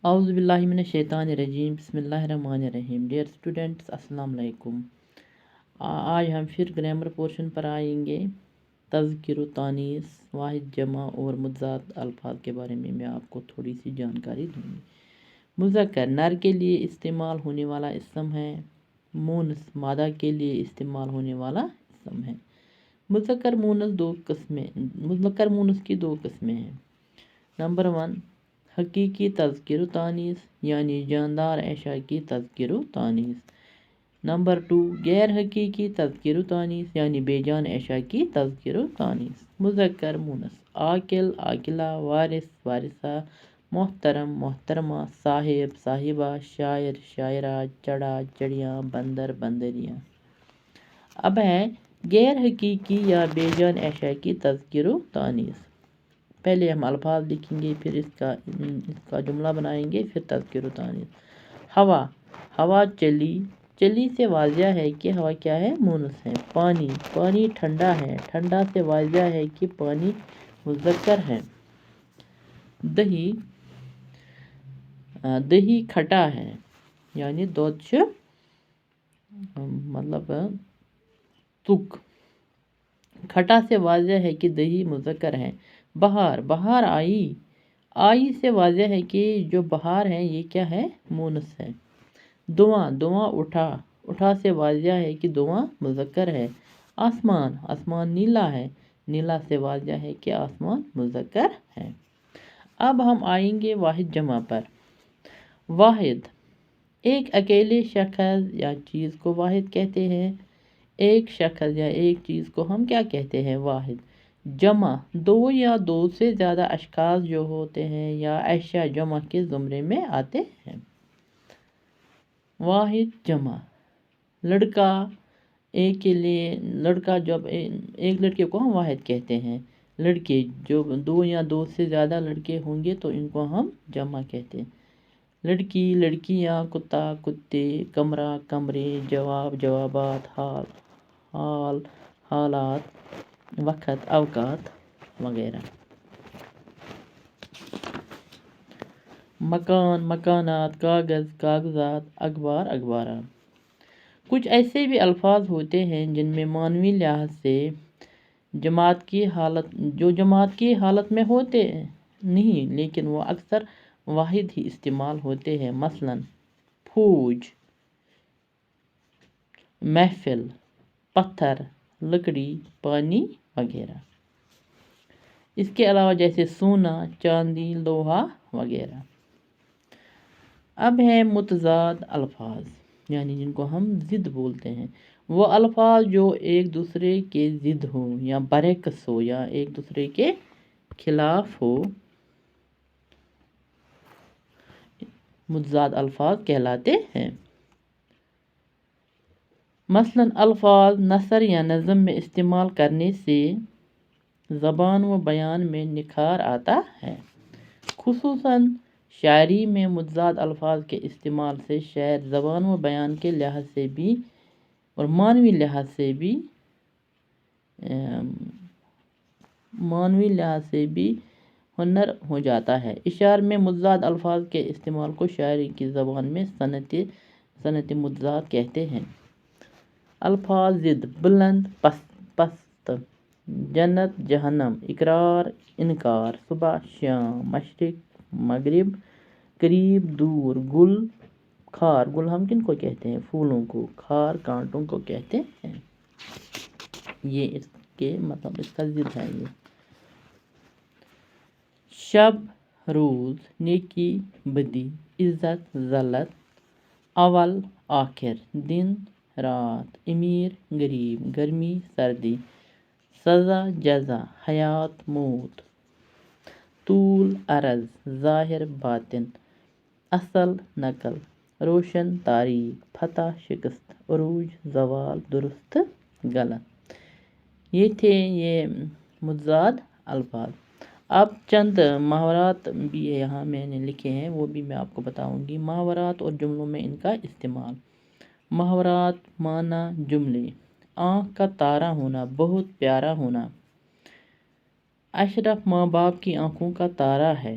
اعوذ باللہ من الشیطان الرجیم بسم اللہ الرحمن الرحیم ڈیئر اسٹوڈنٹس السلام علیکم۔ آج ہم پھر گرامر پورشن پر آئیں گے۔ تذکر و تانیث، واحد جمع اور متضاد الفاظ کے بارے میں آپ کو تھوڑی سی جانکاری دوں گی۔ مذکر نر کے لیے استعمال ہونے والا اسم ہے، مونث مادہ کے لیے استعمال ہونے والا اسم ہے۔ مذکر مونث کی دو قسمیں ہیں۔ نمبر 1 حقیقی تذکر و تانیث یعنی جاندار اشیاء کی تذکر و تانیث۔ نمبر 2 غیر حقیقی تذکر و تانیث یعنی بے جان اشیاء کی تذکر و تانیث۔ مذکر مونث عاقل عاقلہ، وارث وارثہ، محترم محترمہ، صاحب صاحبہ، شاعر شاعرہ، چڑا چڑیاں، بندر بندریاں۔ اب ہے غیر حقیقی یا بے جان اشیاء کی تذکر و تانیث۔ پہلے ہم الفاظ لکھیں گے، پھر اس کا جملہ بنائیں گے، پھر تذکر و تانیث۔ ہوا ہوا چلی، چلی سے واضح ہے کہ ہوا کیا ہے؟ مونث ہے۔ پانی پانی ٹھنڈا ہے، ٹھنڈا سے واضح ہے کہ پانی مذکر ہے۔ دہی دہی کھٹا ہے یعنی دودھ مطلب تک، کھٹا سے واضح ہے کہ دہی مذکر ہے۔ بہار بہار آئی، آئی سے واضح ہے کہ جو بہار ہے یہ کیا ہے؟ مونث ہے۔ دواں دواں اٹھا، اٹھا سے واضح ہے کہ دواں مذکر ہے۔ آسمان آسمان نیلا ہے، نیلا سے واضح ہے کہ آسمان مذکر ہے۔ اب ہم آئیں گے واحد جمع پر۔ واحد ایک اکیلے شخص یا چیز کو واحد کہتے ہیں۔ ایک شخص یا ایک چیز کو ہم کیا کہتے ہیں؟ واحد۔ جمع دو یا دو سے زیادہ اشخاص جو ہوتے ہیں یا اشیاء جمع کے زمرے میں آتے ہیں۔ واحد جمع لڑکا ایک کے لیے، لڑکا جب ایک لڑکے کو ہم واحد کہتے ہیں۔ لڑکے جو دو یا دو سے زیادہ لڑکے ہوں گے تو ان کو ہم جمع کہتے ہیں۔ لڑکی لڑکیاں، کتا کتے، کمرہ کمرے، جواب جوابات، حال حال حالات، وقت اوقات وغیرہ۔ مکان مکانات، کاغذ کاغذات، اخبار اخبارات۔ کچھ ایسے بھی الفاظ ہوتے ہیں جن میں معنوی لحاظ سے جماعت کی حالت میں ہوتے نہیں، لیکن وہ اکثر واحد ہی استعمال ہوتے ہیں۔ مثلاً فوج، محفل، پتھر، لکڑی، پانی وغیرہ۔ اس کے علاوہ جیسے سونا، چاندی، لوہا وغیرہ۔ اب ہے متضاد الفاظ یعنی جن کو ہم ضد بولتے ہیں۔ وہ الفاظ جو ایک دوسرے کے ضد ہو یا برعکس ہو یا ایک دوسرے کے خلاف ہو، متضاد الفاظ کہلاتے ہیں۔ مثلاً الفاظ نثر یا نظم میں استعمال کرنے سے زبان و بیان میں نکھار آتا ہے۔ خصوصاً شاعری میں متضاد الفاظ کے استعمال سے شاعر زبان و بیان کے لحاظ سے بھی اور معنوی لحاظ سے بھی ہنر ہو جاتا ہے۔ اشعار میں متضاد الفاظ کے استعمال کو شاعری کی زبان میں صنعت متضاد کہتے ہیں۔ الفاظ ضد بلند پست، جنت جہنم، اقرار انکار، صبح شام، مشرق مغرب، قریب دور، گل خار، گل ہم کن کو کہتے ہیں؟ پھولوں کو، خار کانٹوں کو کہتے ہیں۔ یہ اس کا ضد ہے۔ یہ شب روز، نیکی بدی، عزت ذلت، اول آخر، دن رات، امیر غریب، گرمی سردی، سزا جزا، حیات موت، طول عرض، ظاہر باطن، اصل نقل، روشن تاریک، فتح شکست، عروج زوال، درست غلط۔ یہ تھے متضاد الفاظ۔ اب چند محاورات بھی یہاں میں نے لکھے ہیں، وہ بھی میں آپ کو بتاؤں گی۔ محاورات اور جملوں میں ان کا استعمال۔ محاورات معنی جملے: آنکھ کا تارا ہونا، بہت پیارا ہونا۔ اشرف ماں باپ کی آنکھوں کا تارا ہے۔